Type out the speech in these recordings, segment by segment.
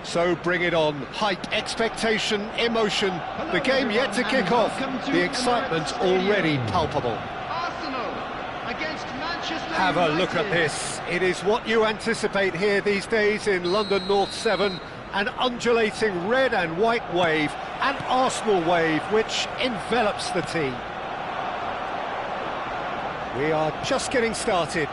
So bring it on. Hype, expectation, emotion. The game yet to kick off. The excitement already palpable. Have a look at this. It is what you anticipate here these days in London North 7. An undulating red and white wave, an Arsenal wave which envelops the team. We are just getting started.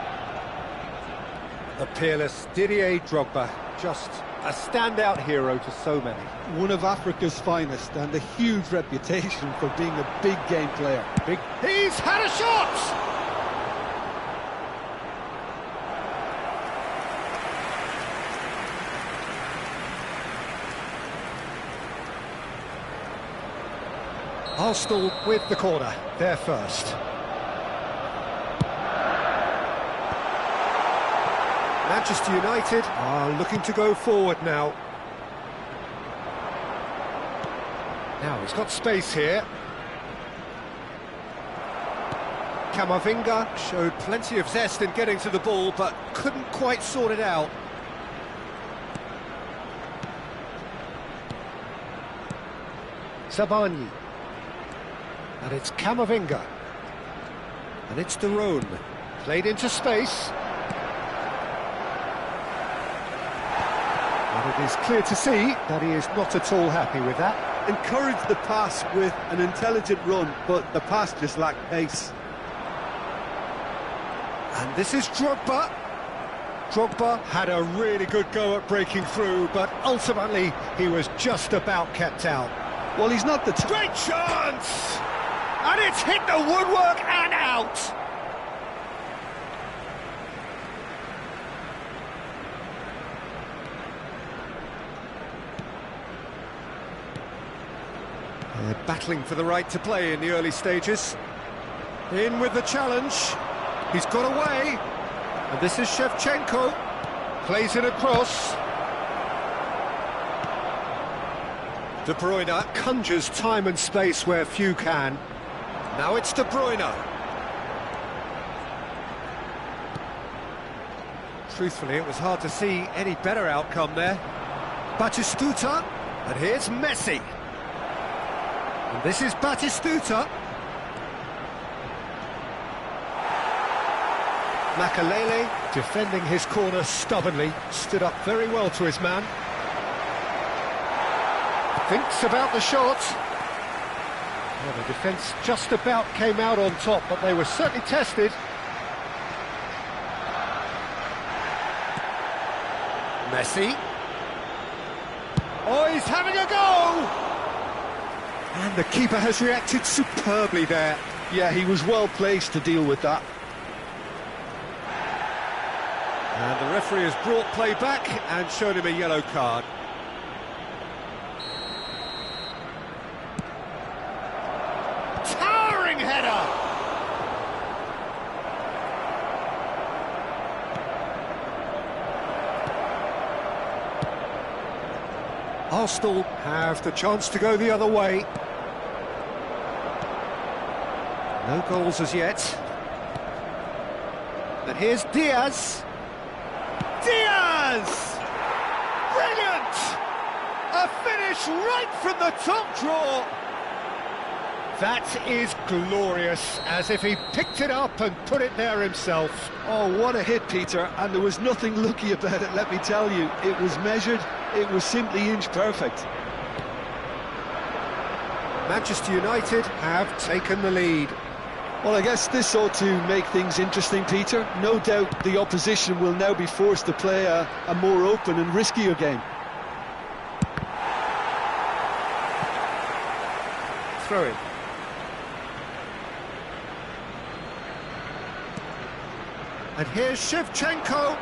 The peerless Didier Drogba, just a standout hero to so many. One of Africa's finest and a huge reputation for being a big game player. He's had a shot! Arsenal with the corner, they're first. Manchester United are looking to go forward now. Now he's got space here. Camavinga showed plenty of zest in getting to the ball, but couldn't quite sort it out. Sabani. And it's Camavinga. And it's De Roon. Played into space. And it is clear to see that he is not at all happy with that. Encouraged the pass with an intelligent run, but the pass just lacked pace. And this is Drogba. Drogba had a really good go at breaking through, but ultimately he was just about kept out. Well, he's not the... Great chance! And it's hit the woodwork and out! They're battling for the right to play in the early stages. In with the challenge. He's got away. And this is Shevchenko. Plays it across. De Bruyne conjures time and space where few can. Now it's De Bruyne. Truthfully, it was hard to see any better outcome there. Batistuta, and here's Messi. And this is Batistuta. Makalele, defending his corner stubbornly, stood up very well to his man. Thinks about the shot. Well, the defence just about came out on top, but they were certainly tested. Messi. Oh, he's having a go! And the keeper has reacted superbly there. Yeah, he was well placed to deal with that. And the referee has brought play back and showed him a yellow card. Towering header! Arsenal have the chance to go the other way. No goals as yet. And here's Diaz. Diaz! Brilliant! A finish right from the top draw. That is glorious, as if he picked it up and put it there himself. Oh, what a hit, Peter, and there was nothing lucky about it, let me tell you. It was measured, it was simply inch perfect. Manchester United have taken the lead. Well, I guess this ought to make things interesting, Peter. No doubt the opposition will now be forced to play a more open and riskier game. Throw it. And here's Shevchenko.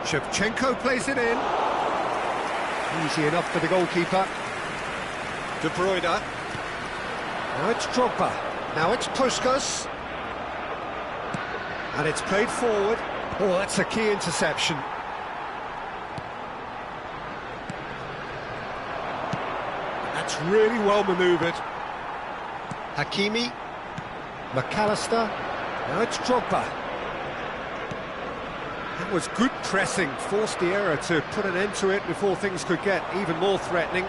Shevchenko plays it in. Easy enough for the goalkeeper. De Bruyne. Now it's Drogba. Now it's Puskas. And it's played forward. Oh, that's a key interception. That's really well manoeuvred. Hakimi. McAllister. Now it's Drogba. That was good pressing, forced the error to put an end to it before things could get even more threatening.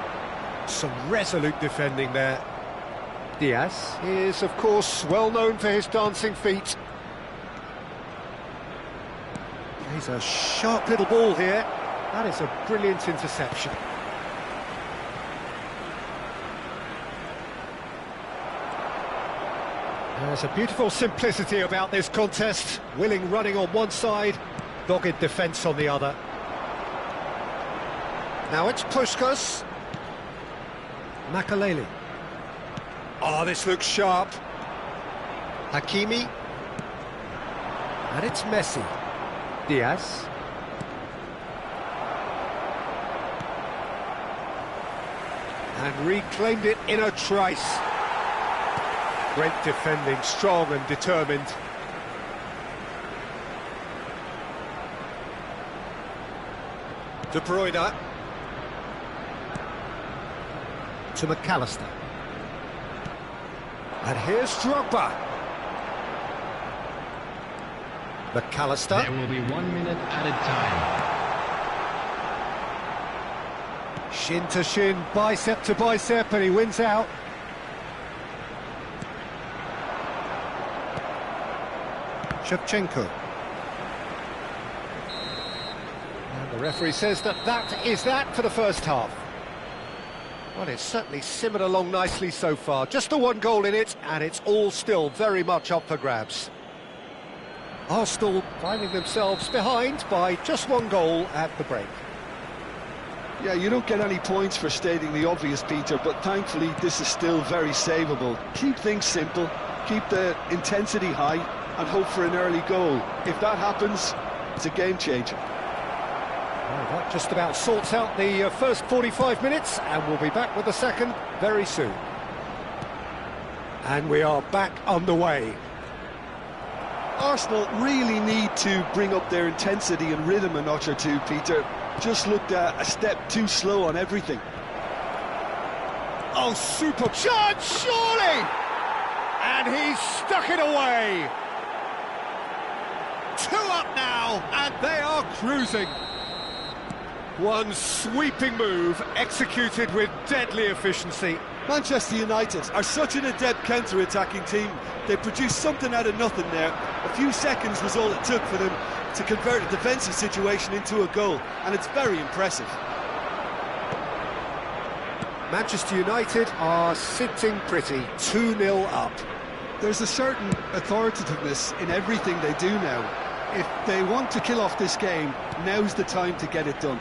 Some resolute defending there. Diaz is, of course, well known for his dancing feet. He's a sharp little ball here. That is a brilliant interception. There's a beautiful simplicity about this contest. Willing running on one side, dogged defence on the other. Now it's Puskás. Makaleli. Oh, this looks sharp. Hakimi. And it's Messi. Diaz. And reclaimed it in a trice. Great defending, strong and determined. De Bruyne. To McAllister. And here's Drogba. McAllister. There will be 1 minute added time. Shin to shin, bicep to bicep, and he wins out. Shevchenko. And the referee says that is that for the first half. Well, it's certainly simmered along nicely so far. Just the one goal in it, and it's all still very much up for grabs. Arsenal finding themselves behind by just one goal at the break. Yeah, you don't get any points for stating the obvious, Peter, but thankfully this is still very savable. Keep things simple, keep the intensity high, and hope for an early goal. If that happens, it's a game changer. Well, that just about sorts out the first 45 minutes, and we'll be back with the second very soon. And we are back underway. Arsenal really need to bring up their intensity and rhythm a notch or two, Peter. Just looked a step too slow on everything. Oh, super charge, surely! And he's stuck it away. 2 up now, and they are cruising. One sweeping move, executed with deadly efficiency. Manchester United are such an adept counter-attacking team. They produced something out of nothing there. A few seconds was all it took for them to convert a defensive situation into a goal, and it's very impressive. Manchester United are sitting pretty, 2-0 up. There's a certain authoritativeness in everything they do now. If they want to kill off this game, now's the time to get it done.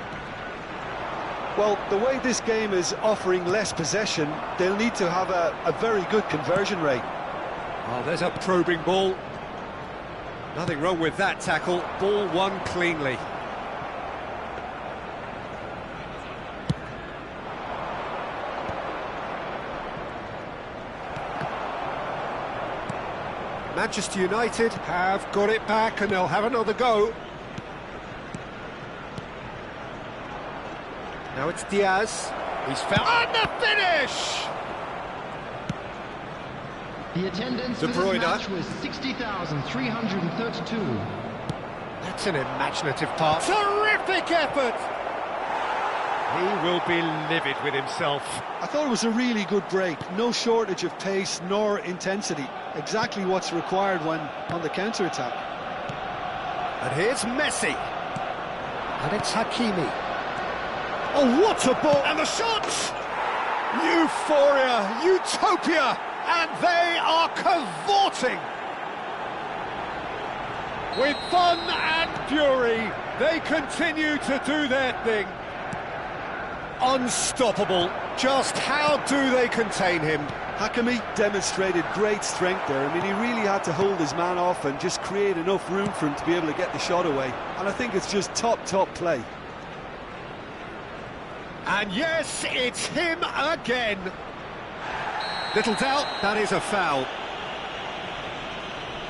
Well, the way this game is offering less possession, they'll need to have a very good conversion rate. Oh, there's a probing ball. Nothing wrong with that tackle. Ball won cleanly. Manchester United have got it back and they'll have another go. Now it's Diaz. He's found... And the finish! The attendance for this match was 60,332. That's an imaginative pass. Terrific effort! He will be livid with himself. I thought it was a really good break. No shortage of pace nor intensity. Exactly what's required when on the counter-attack. And here's Messi. And it's Hakimi. Oh, what a ball! And the shot! Euphoria, utopia! And they are cavorting! With fun and fury, they continue to do their thing. Unstoppable. Just how do they contain him? Hakimi demonstrated great strength there. I mean, he really had to hold his man off and just create enough room for him to be able to get the shot away. And I think it's just top play. And yes, it's him again. Little doubt, that is a foul.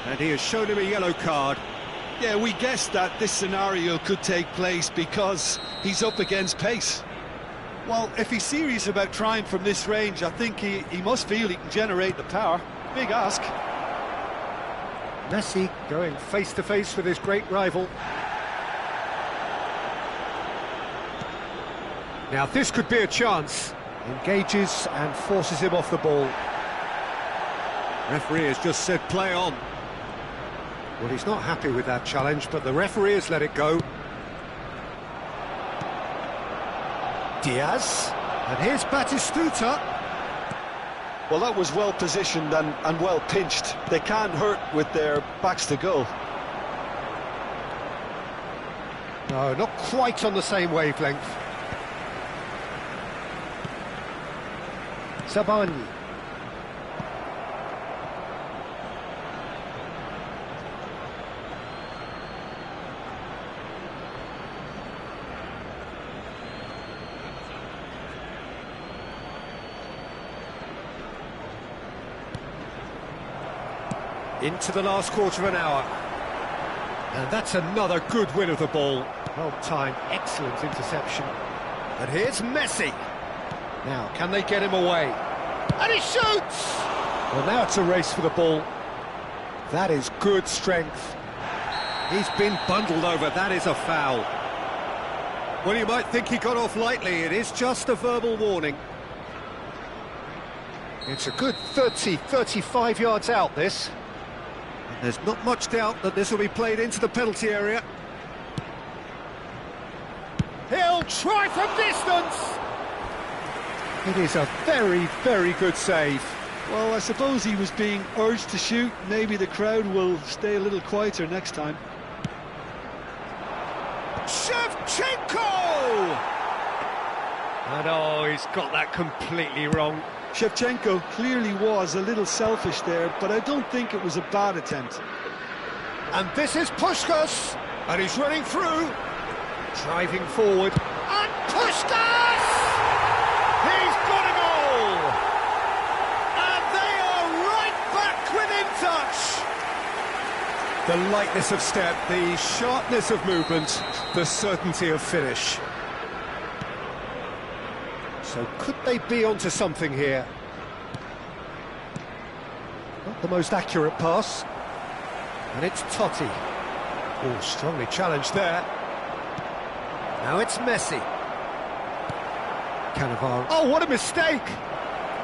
And he has shown him a yellow card. Yeah, we guessed that this scenario could take place because he's up against pace. Well, if he's serious about trying from this range, I think he must feel he can generate the power. Big ask. Messi going face-to-face with his great rival. Now this could be a chance. Engages and forces him off the ball. Referee has just said play on. Well, he's not happy with that challenge, but the referee has let it go. Diaz, and here's Batistuta. Well, that was well positioned and well pinched. They can't hurt with their backs to goal. No, not quite on the same wavelength. Sabani. Into the last quarter of an hour. And that's another good win of the ball. Well timed, excellent interception. And here's Messi. Now, can they get him away? And he shoots! Well, now it's a race for the ball. That is good strength. He's been bundled over, that is a foul. Well, you might think he got off lightly, it is just a verbal warning. It's a good 30, 35 yards out, this. And there's not much doubt that this will be played into the penalty area. He'll try from distance! It is a very, very good save. Well, I suppose he was being urged to shoot. Maybe the crowd will stay a little quieter next time. Shevchenko! And oh, he's got that completely wrong. Shevchenko clearly was a little selfish there, but I don't think it was a bad attempt. And this is Puskás, and he's running through, driving forward, and Puskás! He's got a goal! And they are right back within touch! The lightness of step, the sharpness of movement, the certainty of finish. So could they be onto something here? Not the most accurate pass. And it's Totti. Oh, strongly challenged there. Now it's Messi. Cannavaro. Oh, what a mistake!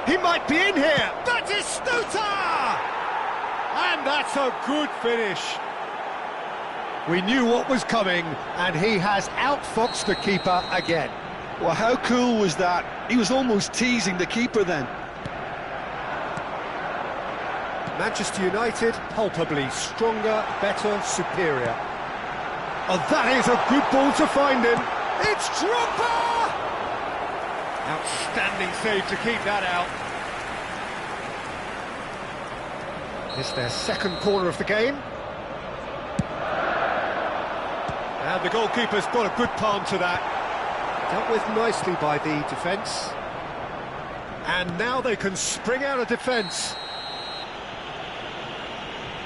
He might be in here! Batistuta! And that's a good finish. We knew what was coming, and he has outfoxed the keeper again. Well, how cool was that? He was almost teasing the keeper then. Manchester United, palpably stronger, better, superior. Oh, that is a good ball to find him. It's Drogba! Outstanding save to keep that out. It's their second corner of the game. And the goalkeeper's got a good palm to that. Dealt with nicely by the defence. And now they can spring out of defence.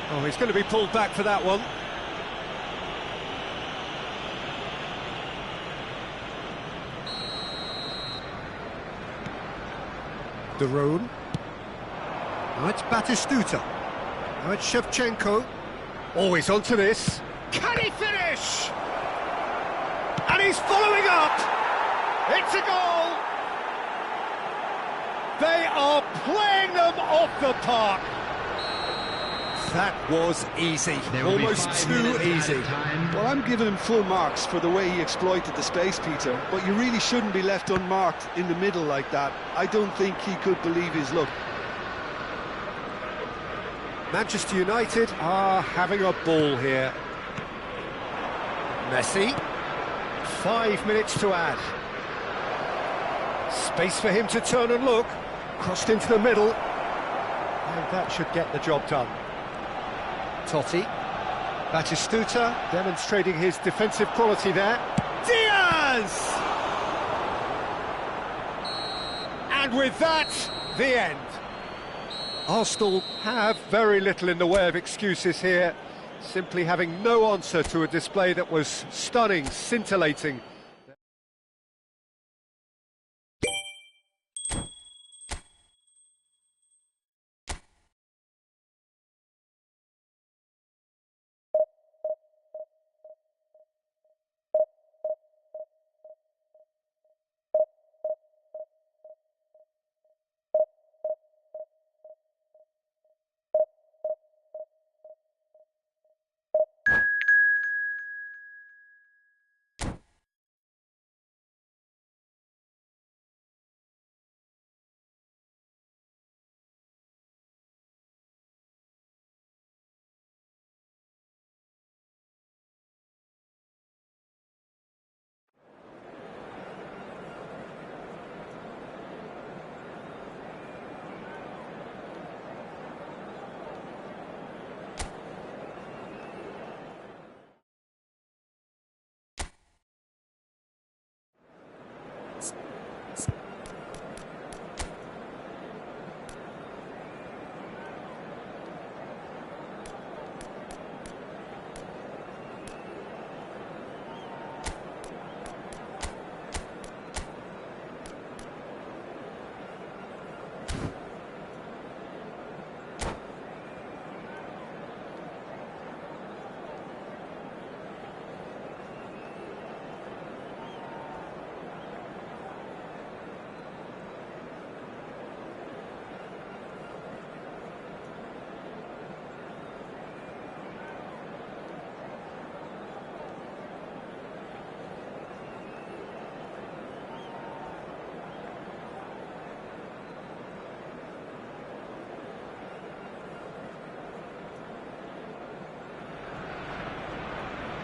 Oh, he's going to be pulled back for that one. De Roon. Now it's Batistuta. Now it's Shevchenko. Always onto this. Can he finish? And he's following up. It's a goal! They are playing them off the park. That was easy, almost too easy. Well, I'm giving him full marks for the way he exploited the space, Peter, but you really shouldn't be left unmarked in the middle like that. I don't think he could believe his luck. Manchester United are having a ball here. Messi. 5 minutes to add. Space for him to turn and look. Crossed into the middle. And that should get the job done. Totti. Batistuta demonstrating his defensive quality there. Diaz! And with that, the end. Arsenal have very little in the way of excuses here. Simply having no answer to a display that was stunning, scintillating.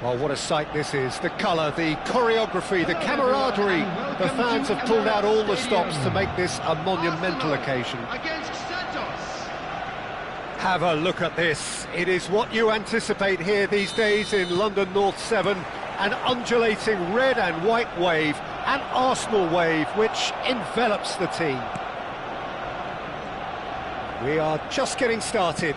Well, what a sight this is. The colour, the choreography, the camaraderie. The fans have pulled out all the stops to make this a monumental occasion. Have a look at this. It is what you anticipate here these days in London North 7. An undulating red and white wave, an Arsenal wave which envelops the team. We are just getting started.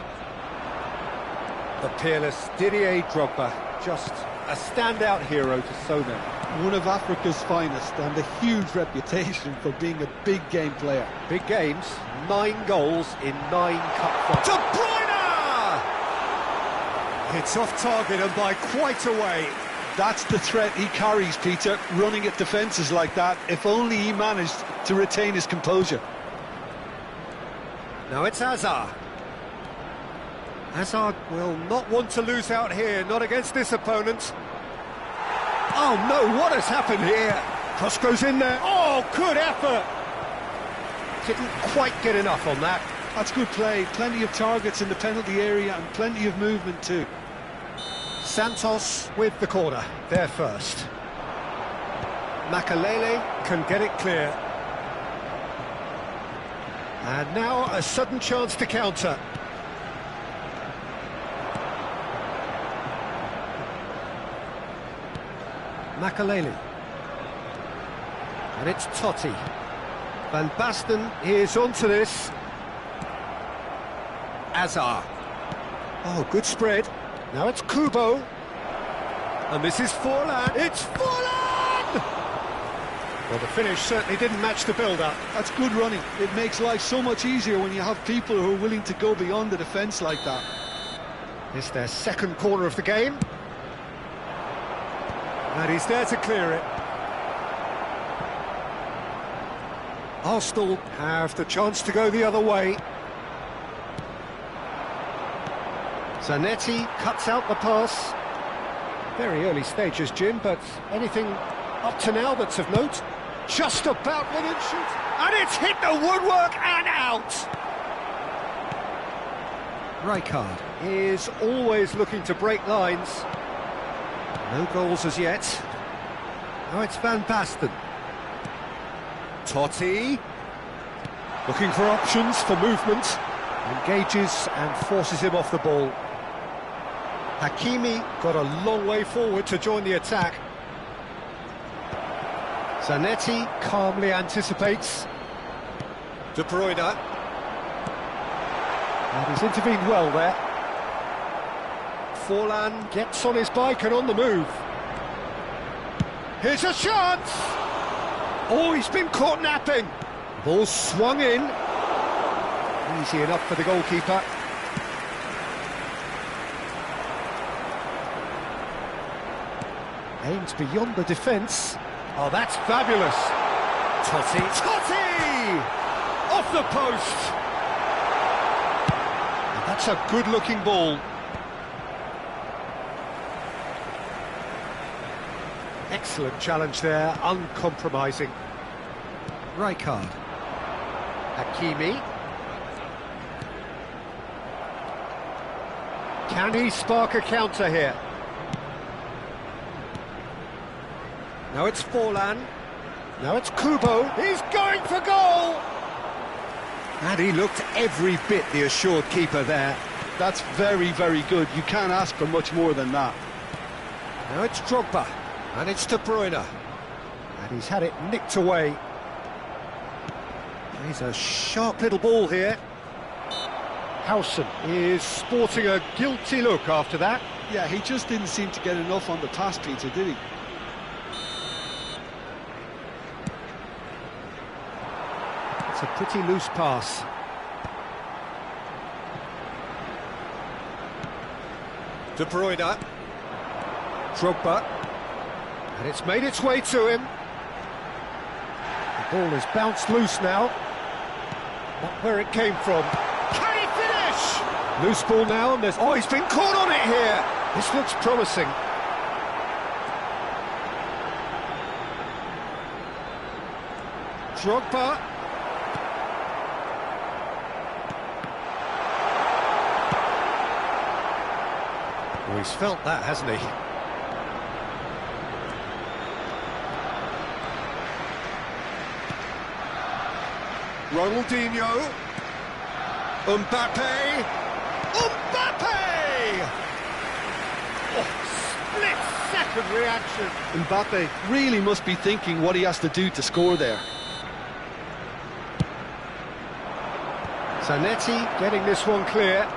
The peerless Didier Drogba, just a standout hero to so many. One of Africa's finest and a huge reputation for being a big game player. Big games, 9 goals in 9 cup finals. De Bruyne! It's off target and by quite a way. That's the threat he carries, Peter, running at defences like that, if only he managed to retain his composure. Now it's Hazard. Hazard will not want to lose out here, not against this opponent. Oh no, what has happened here? Cross goes in there. Oh, good effort! Didn't quite get enough on that. That's good play, plenty of targets in the penalty area and plenty of movement too. Santos with the corner, there first. Makalele can get it clear. And now a sudden chance to counter. Makalele. And it's Totti. Van Basten is onto this. Hazard. Oh, good spread. Now it's Kubo. And this is Forlan. It's Forlan! Well, the finish certainly didn't match the build-up. That's good running. It makes life so much easier when you have people who are willing to go beyond the defence like that. It's their second corner of the game. And he's there to clear it. Arsenal have the chance to go the other way. Zanetti cuts out the pass. Very early stages, Jim, but anything up to now that's of note? Just about within shoot. And it's hit the woodwork and out! Rijkaard is always looking to break lines. No goals as yet. Now it's Van Basten. Totti. Looking for options for movement. Engages and forces him off the ball. Hakimi got a long way forward to join the attack. Zanetti calmly anticipates. De Bruyne. And he's intervened well there. Forlan gets on his bike and on the move. Here's a chance! Oh, he's been caught napping. Ball swung in. Easy enough for the goalkeeper. Aims beyond the defence. Oh, that's fabulous. Totti. Totti! Off the post! And that's a good-looking ball. Excellent challenge there, uncompromising. Rijkaard. Hakimi. Can he spark a counter here? Now it's Forlan. Now it's Kubo. He's going for goal! And he looked every bit the assured keeper there. That's very, very good. You can't ask for much more than that. Now it's Drogba. And it's De Bruyne. And he's had it nicked away. He's a sharp little ball here. Howson is sporting a guilty look after that. Yeah, he just didn't seem to get enough on the pass, Peter, did he? It's a pretty loose pass. De Bruyne. Drogba. And it's made its way to him. The ball is bounced loose now. Not where it came from. Can he finish? Loose ball now, and there's... Oh, he's been caught on it here! This looks promising. Drogba. Oh, he's felt that, hasn't he? Ronaldinho. Mbappe. Mbappe! Oh, split-second reaction. Mbappe really must be thinking what he has to do to score there. Zanetti getting this one clear.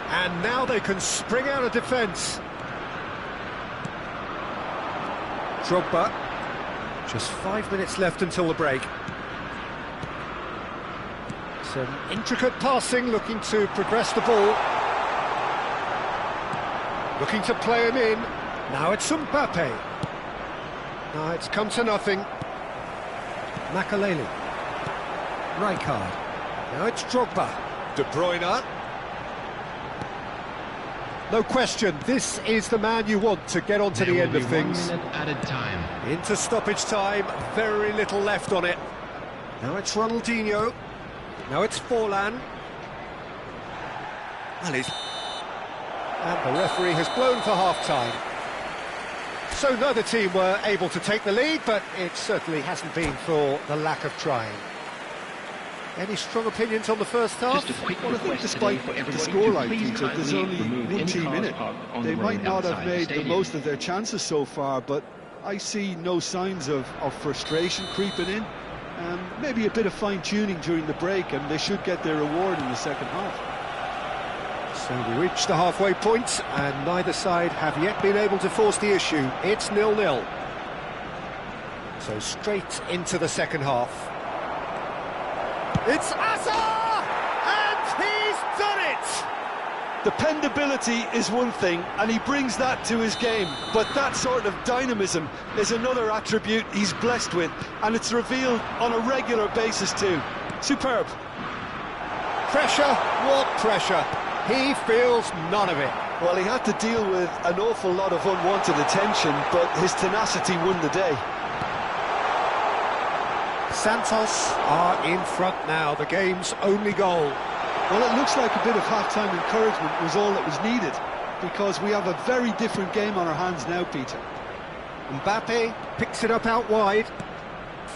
And now they can spring out of defence. Drogba. Just 5 minutes left until the break. Some intricate passing, looking to progress the ball. Looking to play him in. Now it's Mbappe. Now it's come to nothing. Makaleli. Rijkaard. Now it's Drogba. De Bruyne. No question, this is the man you want to get on to the end of things. 1 minute added time. Into stoppage time, very little left on it. Now it's Ronaldinho. Now it's Forlan. And the referee has blown for half-time. So neither team were able to take the lead, but it certainly hasn't been for the lack of trying. Any strong opinions on the first half? Just a quick Well, I think request despite today for the everybody scoreline, to please Peter, there's kindly only remove one any team in cars it. parked on They the might road not have outside the made the stadium. most of their chances so far, but I see no signs of frustration creeping in. Maybe a bit of fine-tuning during the break, and they should get their reward in the second half. So we reach the halfway point, and neither side have yet been able to force the issue. It's 0-0. So straight into the second half. It's Asa! And he's done it! Dependability is one thing, and he brings that to his game, but that sort of dynamism is another attribute he's blessed with, and it's revealed on a regular basis too. Superb. Pressure? What pressure? He feels none of it. Well, he had to deal with an awful lot of unwanted attention, but his tenacity won the day. Santos are in front now, the game's only goal. Well, it looks like a bit of half-time encouragement was all that was needed, because we have a very different game on our hands now, Peter. Mbappe picks it up out wide.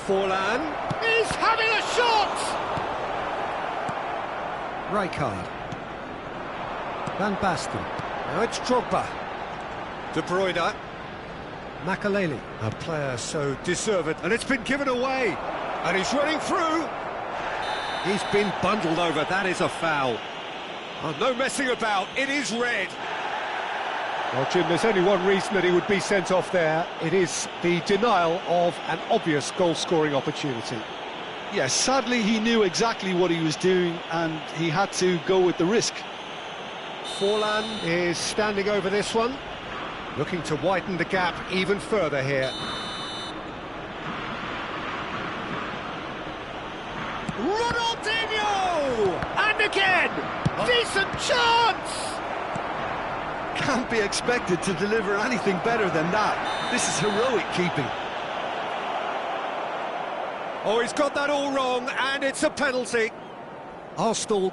Forlan is having a shot! Rijkaard. Van Basten. Now it's Drogba. De Bruyne. Makaleli. A player so deserved, and it's been given away. And he's running through. He's been bundled over, that is a foul. Oh, no messing about, it is red. Well, Jim, there's only one reason that he would be sent off there. It is the denial of an obvious goal-scoring opportunity. Yes, sadly he knew exactly what he was doing, and he had to go with the risk. Forlan is standing over this one, looking to widen the gap even further here. Ronaldinho! And again! Decent chance! Can't be expected to deliver anything better than that. This is heroic keeping. Oh, he's got that all wrong, and it's a penalty. Arsenal